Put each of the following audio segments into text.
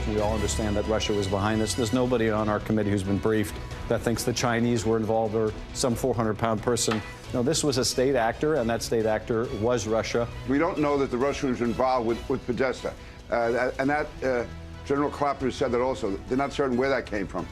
We all understand that Russia was behind this. There's nobody on our committee who's been briefed that thinks the Chinese were involved or some 400-pound person. No, this was a state actor, and that state actor was Russia. We don't know that the Russians were involved with Podesta. General Clapper said that also. They're not certain where that came from.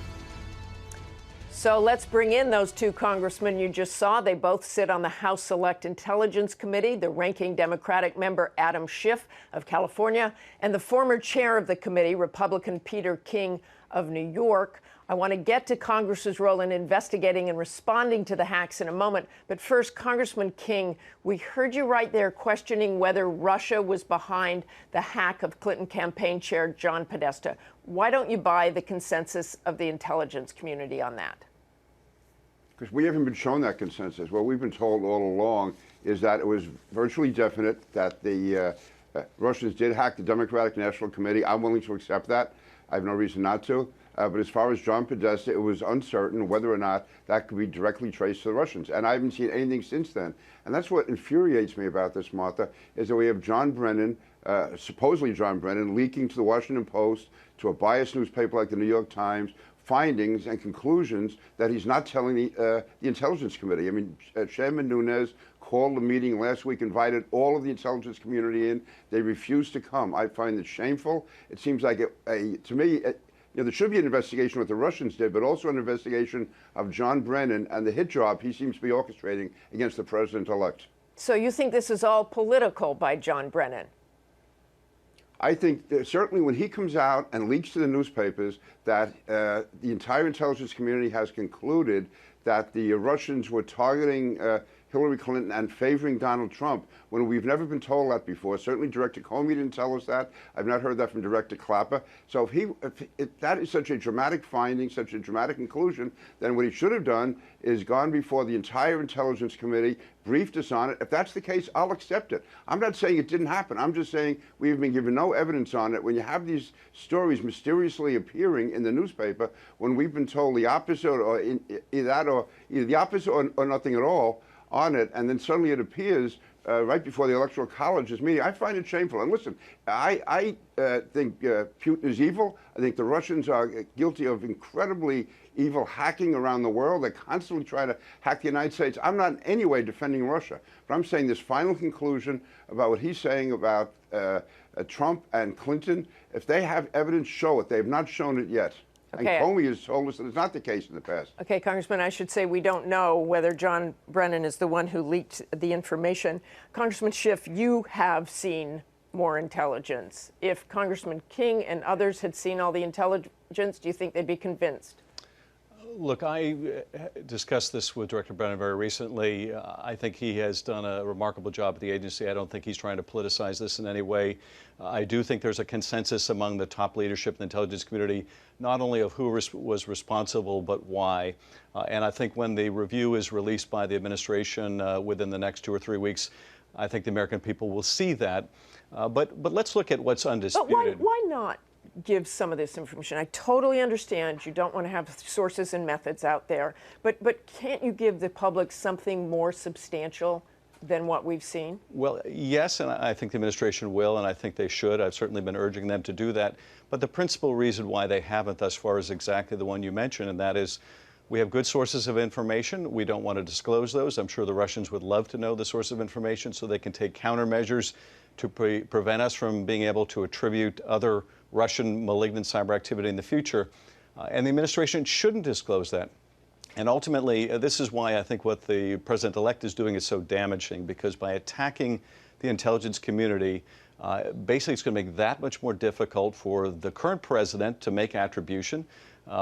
So let's bring in those two congressmen you just saw. They both sit on the House Select Intelligence Committee, the ranking Democratic member Adam Schiff of California, and the former chair of the committee, Republican Peter King of New York. I want to get to Congress's role in investigating and responding to the hacks in a moment. But first, Congressman King, we heard you right there questioning whether Russia was behind the hack of Clinton campaign chair John Podesta. Why don't you buy the consensus of the intelligence community on that? Because we haven't been shown that consensus. What we've been told all along is that it was virtually definite that the Russians did hack the Democratic National Committee. I'm willing to accept that. I have no reason not to. But as far as John Podesta, it was uncertain whether or not that could be directly traced to the Russians. And I haven't seen anything since then. And that's what infuriates me about this, Martha, is that we have John Brennan, supposedly John Brennan, leaking to the Washington Post, to a biased newspaper like the New York Times, findings and conclusions that he's not telling the Intelligence Committee. I mean, Chairman Nunes called a meeting last week, invited all of the intelligence community in. They refused to come. I find it shameful. It seems like, to me, there should be an investigation what the Russians did, but also an investigation of John Brennan and the hit job he seems to be orchestrating against the president-elect. So you think this is all political by John Brennan? I think that certainly when he comes out and leaks to the newspapers that the entire intelligence community has concluded that the Russians were targeting Hillary Clinton and favoring Donald Trump, when we've never been told that before. Certainly Director Comey didn't tell us that. I've not heard that from Director Clapper. So if that is such a dramatic finding, such a dramatic conclusion, then what he should have done is gone before the entire Intelligence Committee, briefed us on it. If that's the case, I'll accept it. I'm not saying it didn't happen. I'm just saying we've been given no evidence on it. When you have these stories mysteriously appearing in the newspaper, when we've been told the opposite, or either the opposite or nothing at all on it, and then suddenly it appears right before the Electoral College's meeting, I find it shameful. And listen, I think Putin is evil. I think the Russians are guilty of incredibly evil hacking around the world. They constantly try to hack the United States. I'm not in any way defending Russia, but I'm saying this final conclusion about what he's saying about Trump and Clinton, if they have evidence, show it. They have not shown it yet. Okay. And Comey has told us that it's not the case in the past. Okay, Congressman, I should say we don't know whether John Brennan is the one who leaked the information. Congressman Schiff, you have seen more intelligence. If Congressman King and others had seen all the intelligence, do you think they'd be convinced? Look, I discussed this with Director Brennan very recently. I think he has done a remarkable job at the agency. I don't think he's trying to politicize this in any way. I do think there's a consensus among the top leadership in the intelligence community, not only of who was responsible, but why. And I think when the review is released by the administration within the next 2 or 3 weeks, I think the American people will see that. But let's look at what's undisputed. But why not give some of this information? I totally understand you don't want to have sources and methods out there, but can't you give the public something more substantial than what we've seen? Well, yes, and I think the administration will, and I think they should. I've certainly been urging them to do that. But the principal reason why they haven't thus far is exactly the one you mentioned, and that is we have good sources of information. We don't want to disclose those. I'm sure the Russians would love to know the source of information so they can take countermeasures to prevent us from being able to attribute other Russian malignant cyber activity in the future. And the administration shouldn't disclose that. And ultimately, this is why I think what the president-elect is doing is so damaging, because by attacking the intelligence community, basically it's going to make that much more difficult for the current president to make attribution,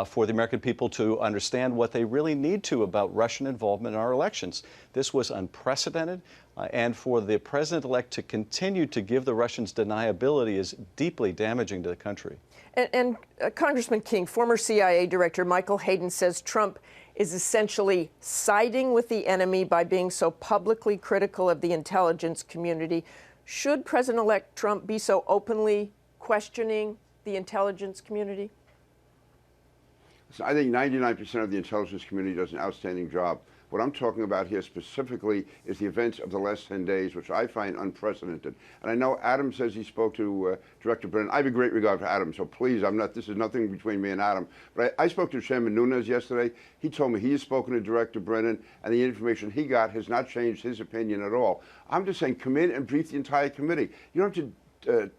for the American people to understand what they really need to about Russian involvement in our elections. This was unprecedented, and for the president-elect to continue to give the Russians deniability is deeply damaging to the country. And Congressman King, former CIA Director Michael Hayden says Trump is essentially siding with the enemy by being so publicly critical of the intelligence community. Should President-elect Trump be so openly questioning the intelligence community? So I think 99% of the intelligence community does an outstanding job What I'm talking about here specifically is the events of the last 10 days, which I find unprecedented. And I know Adam says he spoke to Director Brennan. I have a great regard for Adam, so please, this is nothing between me and Adam. But I spoke to Chairman Nunes yesterday. He told me he has spoken to Director Brennan, and the information he got has not changed his opinion at all. I'm just saying, come in and brief the entire committee. You don't have to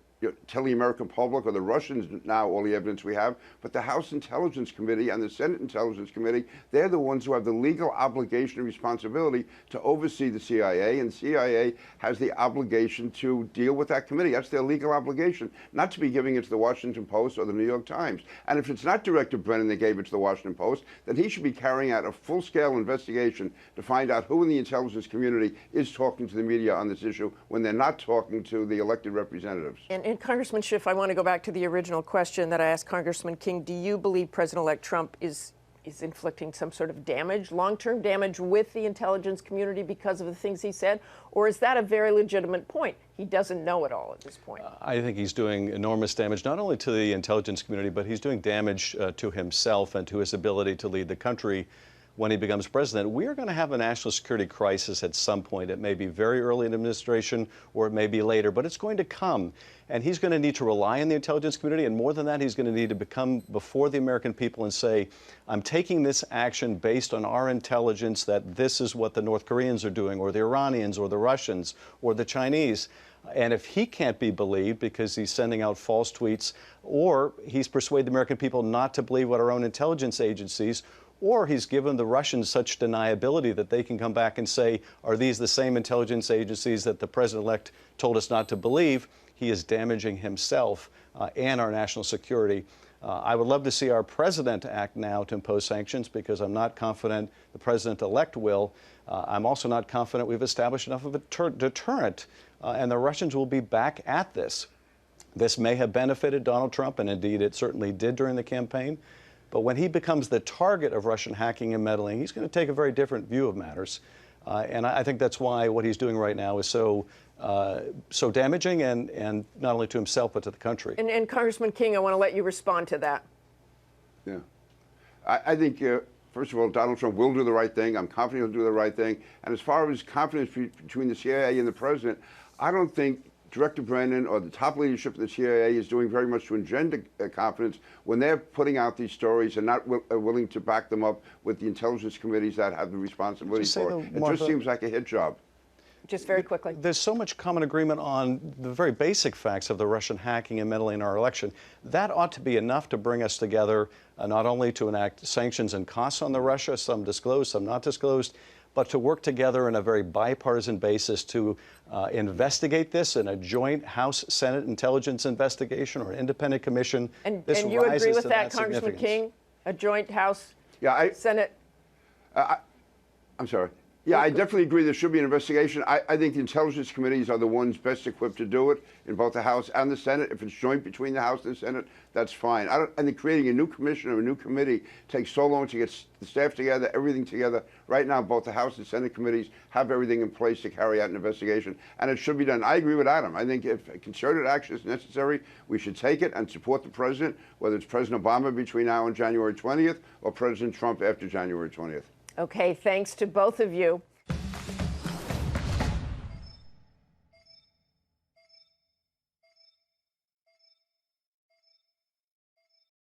tell the American public or the Russians now all the evidence we have, but the House Intelligence Committee and the Senate Intelligence Committee, they're the ones who have the legal obligation and responsibility to oversee the CIA, and the CIA has the obligation to deal with that committee. That's their legal obligation, not to be giving it to the Washington Post or the New York Times. And if it's not Director Brennan that gave it to the Washington Post, then he should be carrying out a full-scale investigation to find out who in the intelligence community is talking to the media on this issue when they're not talking to the elected representatives. And Congressman Schiff, I want to go back to the original question that I asked Congressman King. Do you believe President-elect Trump is inflicting some sort of damage, long-term damage with the intelligence community because of the things he said? Or is that a very legitimate point? He doesn't know it all at this point. I think he's doing enormous damage, not only to the intelligence community, but he's doing damage to himself and to his ability to lead the country when he becomes president. We are going to have a national security crisis at some point. It may be very early in the administration or it may be later, but it's going to come. And he's going to need to rely on the intelligence community, and more than that, he's going to need to become before the American people and say, I'm taking this action based on our intelligence that this is what the North Koreans are doing, or the Iranians, or the Russians, or the Chinese. And if he can't be believed because he's sending out false tweets, or he's persuaded the American people not to believe what our own intelligence agencies, or he's given the Russians such deniability that they can come back and say, are these the same intelligence agencies that the president-elect told us not to believe? He is damaging himself and our national security. I would love to see our president act now to impose sanctions, because I'm not confident the president-elect will. I'm also not confident we've established enough of a deterrent, and the Russians will be back at this. This may have benefited Donald Trump, and indeed it certainly did during the campaign. But when he becomes the target of Russian hacking and meddling, he's going to take a very different view of matters. And I think that's why what he's doing right now is so damaging, and not only to himself, but to the country. And Congressman King, I want to let you respond to that. Yeah. I think, first of all, Donald Trump will do the right thing. I'm confident he'll do the right thing. And as far as confidence between the CIA and the president, I don't think Director Brennan or the top leadership of the CIA is doing very much to engender confidence when they're putting out these stories and not willing to back them up with the intelligence committees that have the responsibility for it. It just seems like a hit job. Just very quickly. There's so much common agreement on the very basic facts of the Russian hacking and meddling in our election. That ought to be enough to bring us together, not only to enact sanctions and costs on the Russia, some disclosed, some not disclosed, but to work together on a very bipartisan basis to investigate this in a joint House-Senate intelligence investigation or independent commission. And you agree with that, Congressman King? A joint House-Senate? I'm sorry. Yeah, I definitely agree there should be an investigation. I think the intelligence committees are the ones best equipped to do it in both the House and the Senate. If it's joint between the House and the Senate, that's fine. I think creating a new commission or a new committee takes so long to get the staff together, everything together. Right now, both the House and Senate committees have everything in place to carry out an investigation, and it should be done. I agree with Adam. I think if concerted action is necessary, we should take it and support the president, whether it's President Obama between now and January 20th or President Trump after January 20th. Okay, thanks to both of you.